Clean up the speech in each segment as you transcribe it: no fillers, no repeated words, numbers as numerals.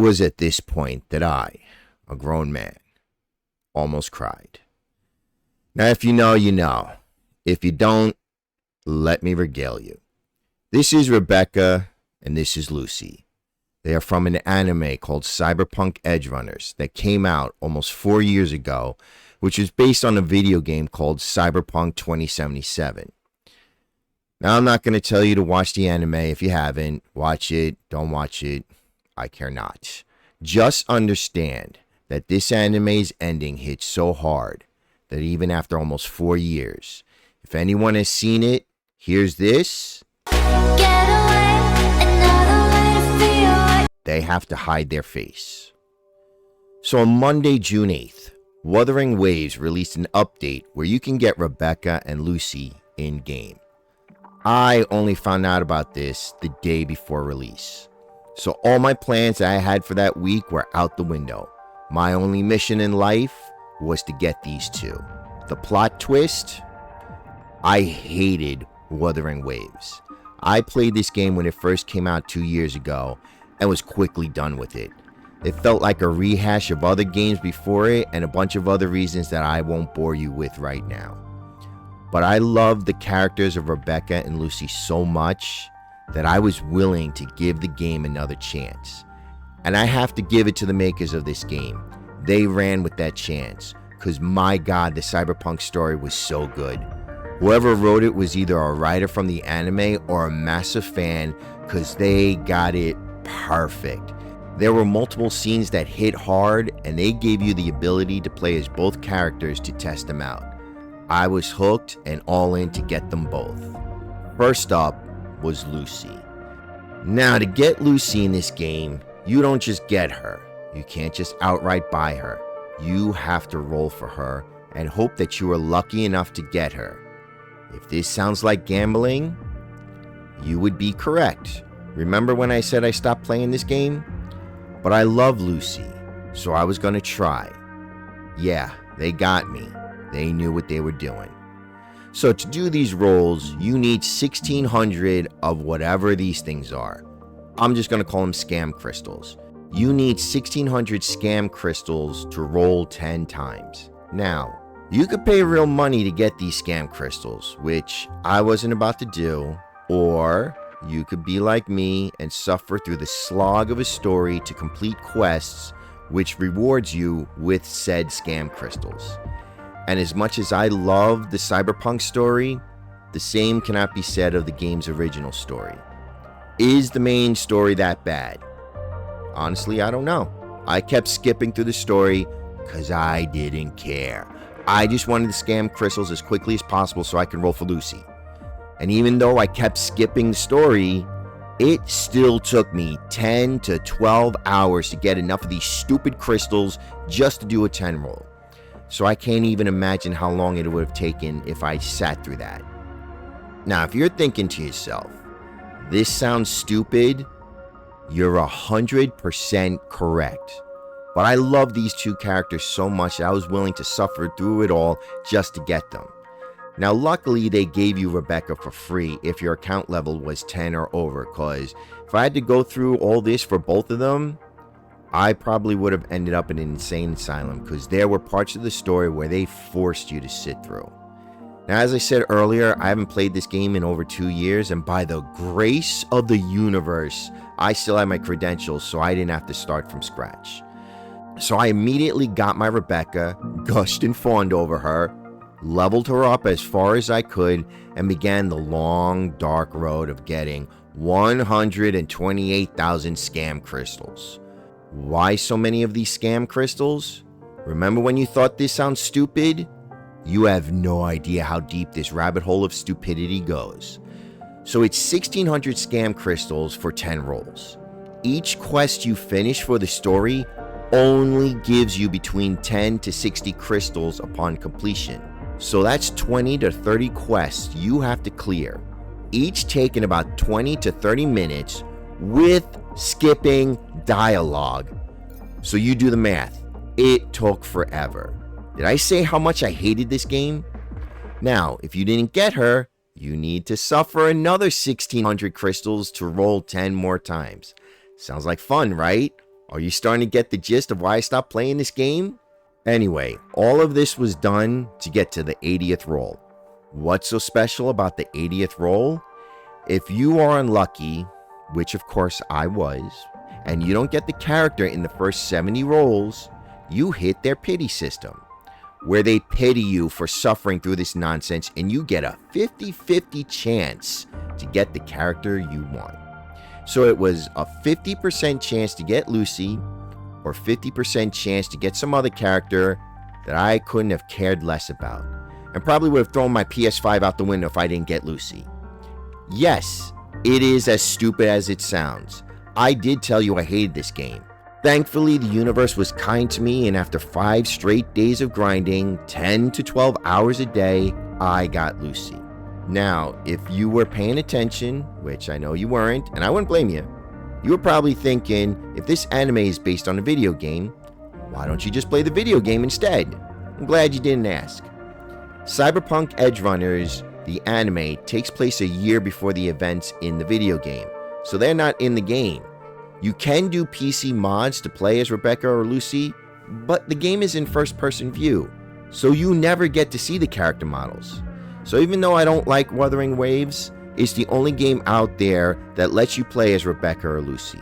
was at this point that I, a grown man, almost cried. Now, if you know, you know. If you don't, let me regale you. This is Rebecca, and this is Lucy. They are from an anime called Cyberpunk Edgerunners that came out almost 4 years ago, which is based on a video game called Cyberpunk 2077. Now, I'm not going to tell you to watch the anime if you haven't. Watch it, don't watch it, I care not. Just understand that this anime's ending hit so hard that even after almost 4 years, if anyone has seen it, here's this, they have to hide their face. So on Monday, June 8th, Wuthering Waves released an update where you can get Rebecca and Lucy in-game. I only found out about this the day before release. So all my plans that I had for that week were out the window. My only mission in life was to get these two. The plot twist? I hated Wuthering Waves. I played this game when it first came out 2 years ago and was quickly done with it. It felt like a rehash of other games before it and a bunch of other reasons that I won't bore you with right now. But I loved the characters of Rebecca and Lucy so much that I was willing to give the game another chance. And I have to give it to the makers of this game. They ran with that chance, because my God, the Cyberpunk story was so good. Whoever wrote it was either a writer from the anime or a massive fan, because they got it perfect. There were multiple scenes that hit hard, and they gave you the ability to play as both characters to test them out. I was hooked and all in to get them both. First up was Lucy. Now, to get Lucy in this game, you don't just get her. You can't just outright buy her. You have to roll for her and hope that you are lucky enough to get her. If this sounds like gambling, you would be correct. Remember when I said I stopped playing this game? But I love Lucy, so I was going to try. Yeah, they got me. They knew what they were doing. So to do these rolls, you need 1,600 of whatever these things are. I'm just going to call them scam crystals. You need 1,600 scam crystals to roll 10 times. Now, you could pay real money to get these scam crystals, which I wasn't about to do, or you could be like me and suffer through the slog of a story to complete quests, which rewards you with said scam crystals. And as much as I love the Cyberpunk story, the same cannot be said of the game's original story. Is the main story that bad? Honestly, I don't know. I kept skipping through the story because I didn't care. I just wanted the scam crystals as quickly as possible so I can roll for Lucy. And even though I kept skipping the story, it still took me 10 to 12 hours to get enough of these stupid crystals just to do a 10 roll. So I can't even imagine how long it would have taken if I sat through that. Now, if you're thinking to yourself, this sounds stupid, you're 100% correct. But I love these two characters so much that I was willing to suffer through it all just to get them. Now, luckily, they gave you Rebecca for free if your account level was 10 or over, because if I had to go through all this for both of them, I probably would have ended up in an insane asylum, because there were parts of the story where they forced you to sit through. Now, as I said earlier, I haven't played this game in over 2 years, and by the grace of the universe, I still have my credentials, so I didn't have to start from scratch. So I immediately got my Rebecca, gushed and fawned over her, leveled her up as far as I could, and began the long, dark road of getting 128,000 scam crystals. Why so many of these scam crystals? Remember when you thought this sounds stupid? You have no idea how deep this rabbit hole of stupidity goes. So it's 1,600 scam crystals for 10 rolls. Each quest you finish for the story only gives you between 10 to 60 crystals upon completion. So that's 20 to 30 quests you have to clear, each taking about 20 to 30 minutes with skipping dialogue. So you do the math. It took forever. Did I say how much I hated this game? Now, if you didn't get her, you need to suffer another 1,600 crystals to roll 10 more times. Sounds like fun, right? Are you starting to get the gist of why I stopped playing this game? Anyway, all of this was done to get to the 80th role. What's so special about the 80th role? If you are unlucky, which of course I was, and you don't get the character in the first 70 rolls, you hit their pity system, where they pity you for suffering through this nonsense, and you get a 50-50 chance to get the character you want. So it was a 50% chance to get Lucy, or 50% chance to get some other character that I couldn't have cared less about, and probably would have thrown my PS5 out the window if I didn't get Lucy. Yes, it is as stupid as it sounds. I did tell you I hated this game. Thankfully, the universe was kind to me, and after 5 straight days of grinding, 10 to 12 hours a day, I got Lucy. Now, if you were paying attention, which I know you weren't, and I wouldn't blame you, you were probably thinking, if this anime is based on a video game, why don't you just play the video game instead? I'm glad you didn't ask. Cyberpunk Edgerunners, the anime, takes place a year before the events in the video game, so they're not in the game. You can do PC mods to play as Rebecca or Lucy, but the game is in first-person view, so you never get to see the character models. So even though I don't like Wuthering Waves, it's the only game out there that lets you play as Rebecca or Lucy.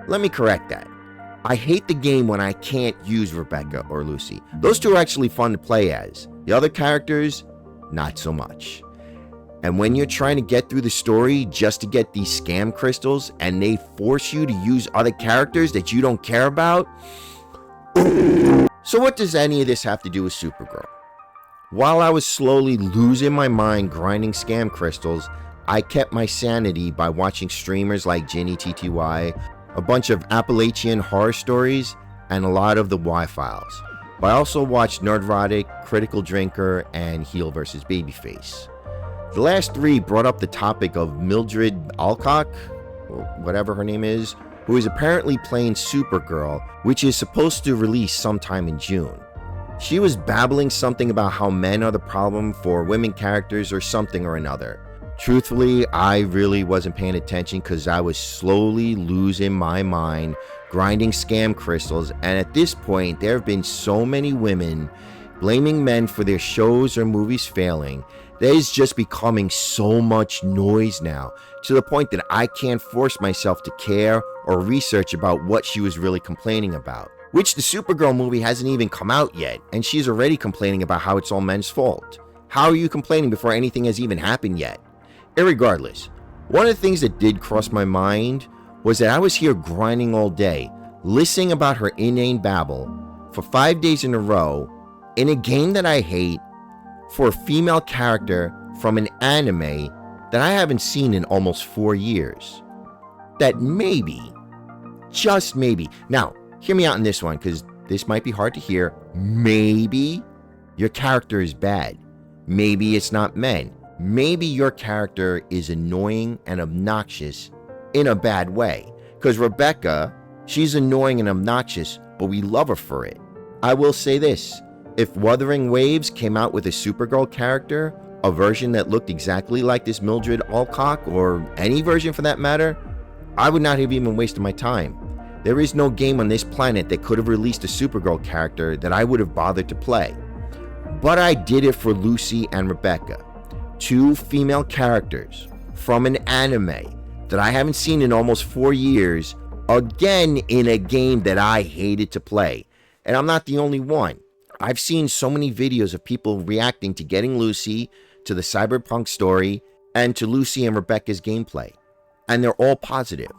Let me correct that. I hate the game when I can't use Rebecca or Lucy. Those two are actually fun to play as. The other characters, not so much. And when you're trying to get through the story just to get these scam crystals and they force you to use other characters that you don't care about? So what does any of this have to do with Supergirl? While I was slowly losing my mind grinding scam crystals, I kept my sanity by watching streamers like Ginny TTY, a bunch of Appalachian horror stories, and a lot of the Y-Files. But I also watched Nerdrotic, Critical Drinker, and Heel vs. Babyface. The last 3 brought up the topic of Mildred Alcock, or whatever her name is, who is apparently playing Supergirl, which is supposed to release sometime in June. She was babbling something about how men are the problem for women characters or something or another. Truthfully, I really wasn't paying attention because I was slowly losing my mind, grinding scam crystals, and at this point, there have been so many women blaming men for their shows or movies failing. That is just becoming so much noise now, to the point that I can't force myself to care or research about what she was really complaining about. Which the Supergirl movie hasn't even come out yet, and she's already complaining about how it's all men's fault. How are you complaining before anything has even happened yet? Irregardless, one of the things that did cross my mind was that I was here grinding all day, listening about her inane babble for 5 days in a row in a game that I hate for a female character from an anime that I haven't seen in almost 4 years. That maybe, just maybe, now, hear me out on this one, because this might be hard to hear. Maybe your character is bad. Maybe it's not men. Maybe your character is annoying and obnoxious in a bad way. Because Rebecca, she's annoying and obnoxious, but we love her for it. I will say this. If Wuthering Waves came out with a Supergirl character, a version that looked exactly like this Mildred Alcock, or any version for that matter, I would not have even wasted my time. There is no game on this planet that could have released a Supergirl character that I would have bothered to play. But I did it for Lucy and Rebecca, 2 female characters from an anime that I haven't seen in almost 4 years, again in a game that I hated to play. And I'm not the only one. I've seen so many videos of people reacting to getting Lucy, to the Cyberpunk story, and to Lucy and Rebecca's gameplay. And they're all positive.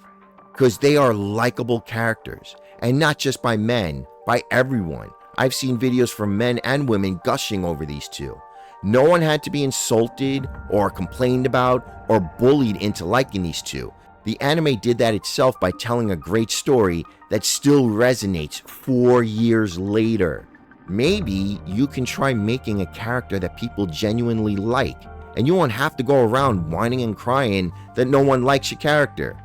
Because they are likable characters, and not just by men, by everyone. I've seen videos from men and women gushing over these 2. No one had to be insulted or complained about or bullied into liking these 2. The anime did that itself by telling a great story that still resonates 4 years later. Maybe you can try making a character that people genuinely like, and you won't have to go around whining and crying that no one likes your character.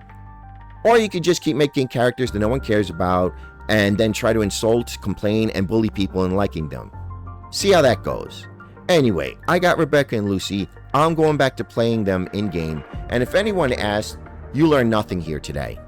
Or you could just keep making characters that no one cares about and then try to insult, complain, and bully people in liking them. See how that goes. Anyway, I got Rebecca and Lucy. I'm going back to playing them in-game. And if anyone asks, you learned nothing here today.